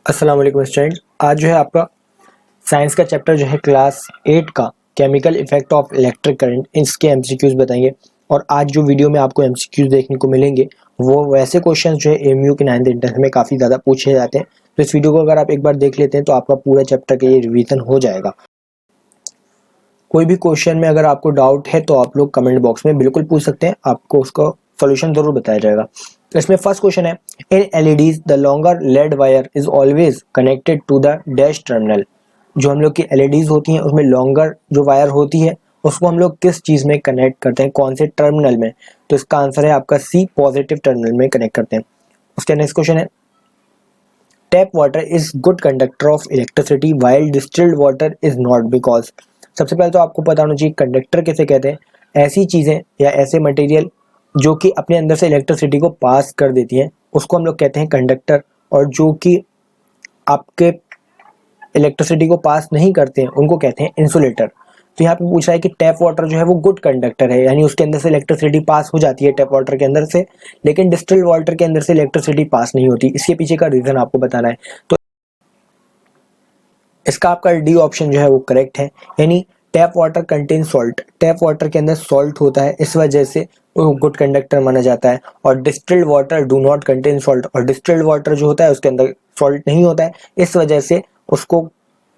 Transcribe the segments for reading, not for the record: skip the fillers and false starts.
अस्सलाम वालेकुम स्टूडेंट। आज जो है आपका साइंस का चैप्टर जो है क्लास 8 का chemical effect of electric current, इसके एमसीक्यूज बताएंगे। और आज जो वीडियो में आपको एमसीक्यूज देखने को मिलेंगे वो वैसे क्वेश्चन जो है एमयू के 9th इंटर में काफ़ी ज़्यादा पूछे जाते हैं। तो इस वीडियो को अगर आप एक बार देख लेते हैं तो आपका पूरा चैप्टर का ये रिवीजन हो जाएगा। कोई भी क्वेश्चन में अगर आपको डाउट है तो आप लोग कमेंट बॉक्स में बिल्कुल पूछ सकते हैं, आपको उसका सोल्यूशन जरूर बताया जाएगा। तो इसमें फर्स्ट क्वेश्चन है, in LEDs the longer lead wire is always connected to the dash terminal. जो हम लोग की एलईडीज होती हैं उसमें लॉन्गर जो वायर होती है उसको हम लोग किस चीज में कनेक्ट करते हैं, कौन से टर्मिनल में? तो इसका आंसर है आपका सी, पॉजिटिव टर्मिनल में कनेक्ट करते हैं। उसका नेक्स्ट क्वेश्चन है, tap water is good conductor of electricity while distilled water is not because. सबसे पहले तो आपको पता होना चाहिए कंडक्टर किसे कहते हैं। ऐसी चीजें या ऐसे मटेरियल जो कि अपने अंदर से इलेक्ट्रिसिटी को पास कर देती हैं उसको हम लोग कहते हैं कंडक्टर, और जो कि आपके इलेक्ट्रिसिटी को पास नहीं करते हैं उनको कहते हैं इंसुलेटर। तो यहाँ पे पूछ रहा है कि टैप वाटर जो है वो गुड कंडक्टर है, यानी उसके अंदर से इलेक्ट्रिसिटी पास हो जाती है टैप वाटर के अंदर से, लेकिन डिस्टिल्ड वाटर के अंदर से इलेक्ट्रिसिटी पास नहीं होती। इसके पीछे का रीजन आपको बताना है। तो इसका आपका डी ऑप्शन जो है वो करेक्ट है, यानी tap water contain salt. Tap water के अंदर सॉल्ट होता है, इस वजह से वो गुड कंडक्टर माना जाता है। और distilled water do not contain salt, और डिस्टिल्ड वाटर जो होता है उसके अंदर सॉल्ट नहीं होता है, इस वजह से उसको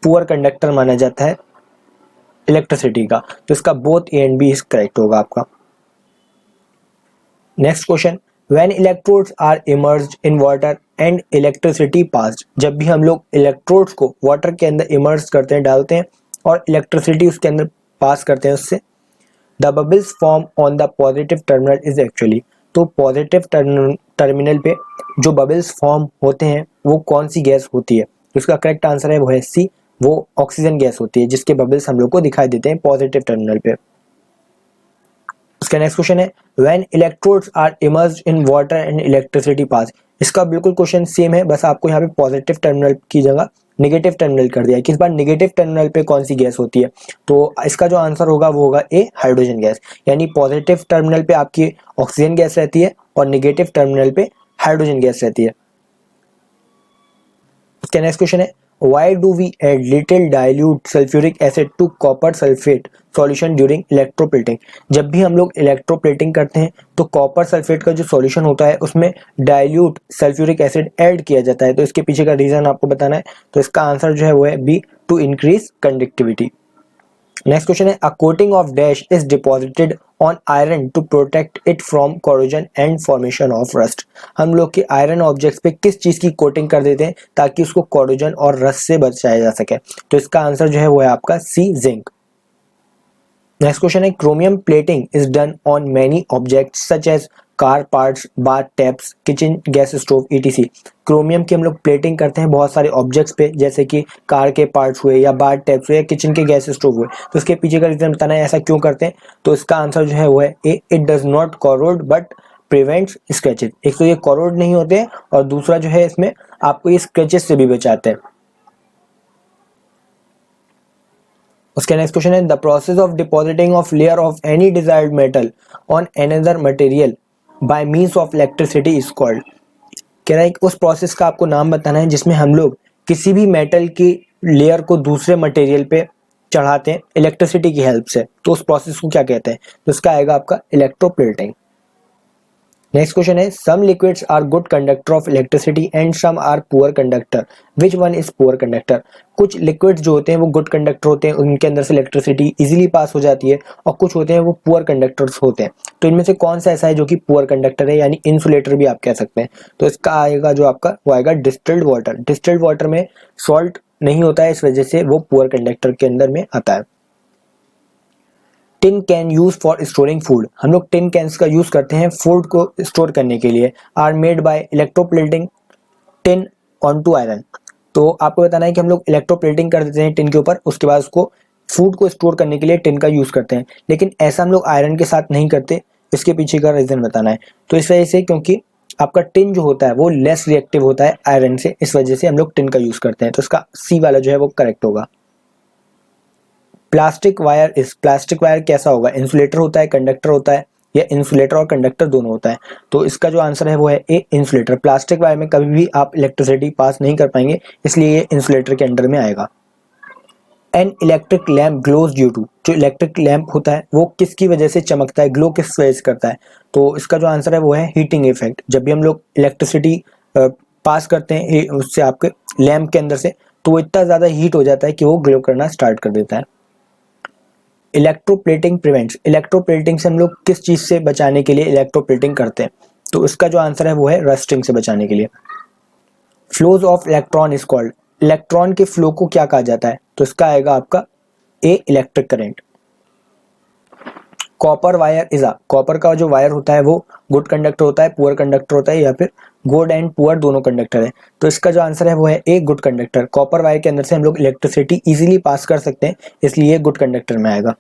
पुअर कंडक्टर माना जाता है इलेक्ट्रिसिटी का। तो इसका both A and B is correct होगा आपका। Next question, when electrodes are immersed in water and electricity passed. जब भी हम लोग इलेक्ट्रोड्स को वाटर के अंदर इमर्ज करते हैं, डालते हैं, और इलेक्ट्रिसिटी उसके अंदर पास करते हैं उससे, the bubbles form on the positive terminal is actually. तो पॉजिटिव टर्मिनल पे जो बबल्स फॉर्म होते हैं वो कौन सी गैस होती है? तो इसका करेक्ट आंसर है वो है सी, वो ऑक्सीजन गैस होती है जिसके बबल्स हम लोग को दिखाई देते हैं पॉजिटिव टर्मिनल पे। उसका नेक्स्ट क्वेश्चन है, when electrodes are immersed in water and electricity pass. इसका बिल्कुल क्वेश्चन सेम है, बस आपको यहाँ पे पॉजिटिव टर्मिनल की जगह नेगेटिव टर्मिनल कर दिया है। किस बार नेगेटिव टर्मिनल पे कौन सी गैस होती है? तो इसका जो आंसर होगा वो होगा ए, हाइड्रोजन गैस। यानी पॉजिटिव टर्मिनल पे आपकी ऑक्सीजन गैस रहती है और नेगेटिव टर्मिनल पे हाइड्रोजन गैस रहती है। उसका नेक्स्ट क्वेश्चन है, why do we add little dilute sulfuric acid to copper sulfate solution during electroplating। जब भी हम लोग इलेक्ट्रोप्लेटिंग करते हैं तो कॉपर सल्फेट का जो सॉल्यूशन होता है उसमें डाइल्यूट सल्फ्यूरिक एसिड ऐड किया जाता है। तो इसके पीछे का रीजन आपको बताना है। तो इसका आंसर जो है वो है B, to increase conductivity. Next question है, a coating of dash is deposited on iron to protect it from corrosion and formation of rust. हम लोग के आयरन ऑब्जेक्ट्स पे किस चीज की कोटिंग कर देते हैं ताकि उसको कोरोजन और रस्ट से बचाया जा सके? तो इसका आंसर जो है वो है आपका सी, जिंक। नेक्स्ट क्वेश्चन है, chromium plating is done on many objects such as car parts, bath taps, kitchen gas stove etc. Chromium की हम लोग प्लेटिंग करते हैं बहुत सारे ऑब्जेक्ट्स पे, जैसे कि कार के पार्ट्स हुए या बाथ टैप्स हुए या किचन के गैस स्टोव हुए। तो इसके पीछे का रीजन बताना है ऐसा क्यों करते हैं। तो इसका आंसर जो है वो है A, it does not corrode but prevents scratches. एक तो ये कोरोड नहीं होते हैं और दूसरा जो है इसमें आपको ये स्क्रैचेस से भी बचाते हैं। उसका नेक्स्ट क्वेश्चन है, the process of depositing of layer of any desired metal on another material by means of electricity is called. कह रहा है कि उस प्रोसेस का आपको नाम बताना है जिसमें हम लोग किसी भी मेटल की लेयर को दूसरे मटेरियल पे चढ़ाते हैं इलेक्ट्रिसिटी की हेल्प से। तो उस प्रोसेस को क्या कहते हैं? तो इसका आएगा आपका इलेक्ट्रोप्लेटिंग। नेक्स्ट क्वेश्चन है, some liquids are good conductor of electricity and some are poor conductor, which one is poor conductor. कुछ लिक्विड्स जो होते हैं वो गुड कंडक्टर होते हैं, उनके अंदर से इलेक्ट्रिसिटी इजीली पास हो जाती है, और कुछ होते हैं वो पुअर कंडक्टर्स होते हैं। तो इनमें से कौन सा ऐसा है जो कि पुअर कंडक्टर है, यानी इंसुलेटर भी आप कह सकते हैं? तो इसका आएगा जो आपका वो आएगा डिस्टिल्ड वाटर। डिस्टिल्ड वाटर में सॉल्ट नहीं होता है, इस वजह से वो पुअर कंडक्टर के अंदर में आता है। Tin can use for storing food. हम लोग टिन कैंस का यूज करते हैं फूड को स्टोर करने के लिए। Are made by electroplating tin on to iron. तो आपको बताना है कि हम लोग इलेक्ट्रोप्लेटिंग कर देते हैं टिन के ऊपर, उसके बाद उसको फूड को स्टोर करने के लिए टिन का यूज करते हैं, लेकिन ऐसा हम लोग आयरन के साथ नहीं करते। इसके पीछे का रीजन बताना है। तो इस वजह से, क्योंकि आपका टिन जो होता है वो लेस रिएक्टिव होता है आयरन से, इस वजह से हम लोग टिन का यूज करते हैं। तो इसका सी वाला जो है वो करेक्ट होगा। Plastic wire is, plastic wire कैसा होगा? इंसुलेटर होता है, कंडक्टर होता है, यह इंसुलेटर और कंडक्टर दोनों होता है। तो इसका जो आंसर है वो है ए, इंसुलेटर। प्लास्टिक वायर में कभी भी आप इलेक्ट्रिसिटी पास नहीं कर पाएंगे, इसलिए ये इंसुलेटर के अंडर में आएगा। An electric lamp glows due to, जो इलेक्ट्रिक लैम्प होता है वो किसकी वजह से चमकता है, ग्लो किस वजह से करता है? तो इसका जो आंसर है वो है हीटिंग इफेक्ट। जब भी हम लोग इलेक्ट्रिसिटी पास करते हैं उससे आपके लैम्प के अंदर से, तो वो इतना ज़्यादा हीट हो जाता है कि वो ग्लो करना स्टार्ट कर देता है। इलेक्ट्रोप्लेटिंग प्रिवेंट्स, इलेक्ट्रोप्लेटिंग से हम लोग किस चीज़ से बचाने के लिए इलेक्ट्रोप्लेटिंग करते हैं? तो इसका जो आंसर है वो है रस्टिंग से बचाने के लिए। Flows of electron is called, electron के फ्लो को क्या कहा जाता है? तो इसका आएगा आपका A, electric current. Copper wire is a, copper का जो वायर होता है वो गुड कंडक्टर होता है, पुअर कंडक्टर होता है, या फिर गुड एंड पुअर दोनों कंडक्टर है? तो इसका जो आंसर है वो है ए, गुड कंडक्टर। कॉपर वायर के अंदर से हम लोग इलेक्ट्रिसिटी इजीली पास कर सकते हैं, इसलिए गुड कंडक्टर में आएगा।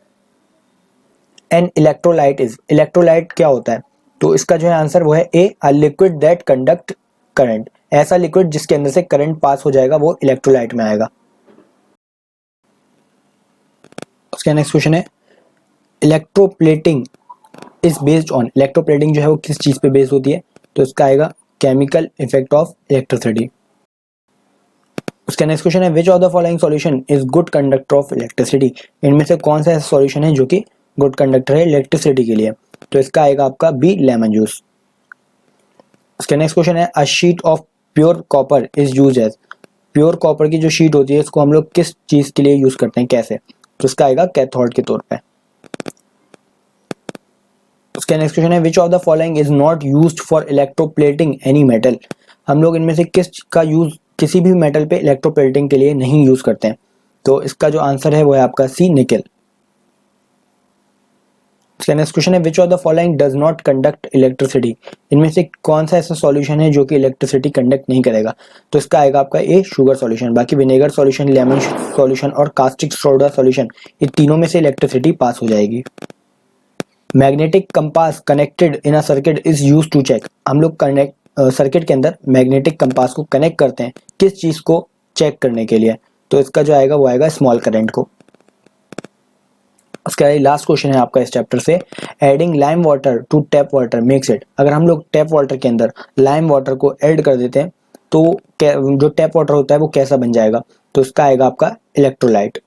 एन इलेक्ट्रोलाइट इज, इलेक्ट्रोलाइट क्या होता है? तो इसका जो है आंसर वो है A, a liquid that conduct current. ऐसा लिक्विड जिसके अंदर से करंट पास हो जाएगा वो इलेक्ट्रोलाइट में आएगा। उसका नेक्स्ट क्वेश्चन है electroplating is based on, electroplating जो है वो किस चीज पे बेस्ड होती है? तो इसका आएगा केमिकल इफेक्ट ऑफ इलेक्ट्रिसिटी। उसका नेक्स्ट क्वेश्चन है which of the following solution is good conductor of electricity, इनमें से कौन सा ऐसा सॉल्यूशन है जो कि गुड कंडक्टर है इलेक्ट्रिसिटी के लिए? तो इसका आएगा आपका बी, लेमन जूस। उसका नेक्स्ट क्वेश्चन है a sheet of pure copper is use as, pure copper की जो शीट होती है इसको हम लोग किस चीज के लिए यूज करते हैं, कैसे? तो इसका आएगा कैथोड के तौर पे। उसका नेक्स्ट क्वेश्चन है which of the following is not used for electroplating any metal, हम लोग इनमें से किस का यूज किसी भी मेटल पे इलेक्ट्रोप्लेटिंग के लिए नहीं यूज करते हैं? तो इसका जो आंसर है वो है आपका सी, निकेल। इसका नेक्स्ट क्वेश्चन है which of the following does not conduct electricity, इनमें से कौन सा ऐसा सॉल्यूशन है जो कि इलेक्ट्रिसिटी कंडक्ट नहीं करेगा? तो इसका आएगा आपका ए, शुगर सॉल्यूशन। बाकी विनेगर सॉल्यूशन, लेमन सॉल्यूशन और कास्टिक सोडा सॉल्यूशन, ये तीनों में से इलेक्ट्रिसिटी पास हो जाएगी। Magnetic compass connected in a circuit is use to check, हम लोग सर्किट के अंदर मैग्नेटिक कंपास को कनेक्ट करते हैं किस चीज को चेक करने के लिए? तो इसका जो आएगा वो आएगा स्मॉल करंट को। उसका लास्ट क्वेश्चन है आपका इस चैप्टर से adding lime water to tap water makes it, अगर हम लोग टैप वाटर के अंदर लाइम वाटर को ऐड कर देते हैं तो जो टैप वाटर होता है वो कैसा बन जाएगा? तो इसका आएगा आपका इलेक्ट्रोलाइट।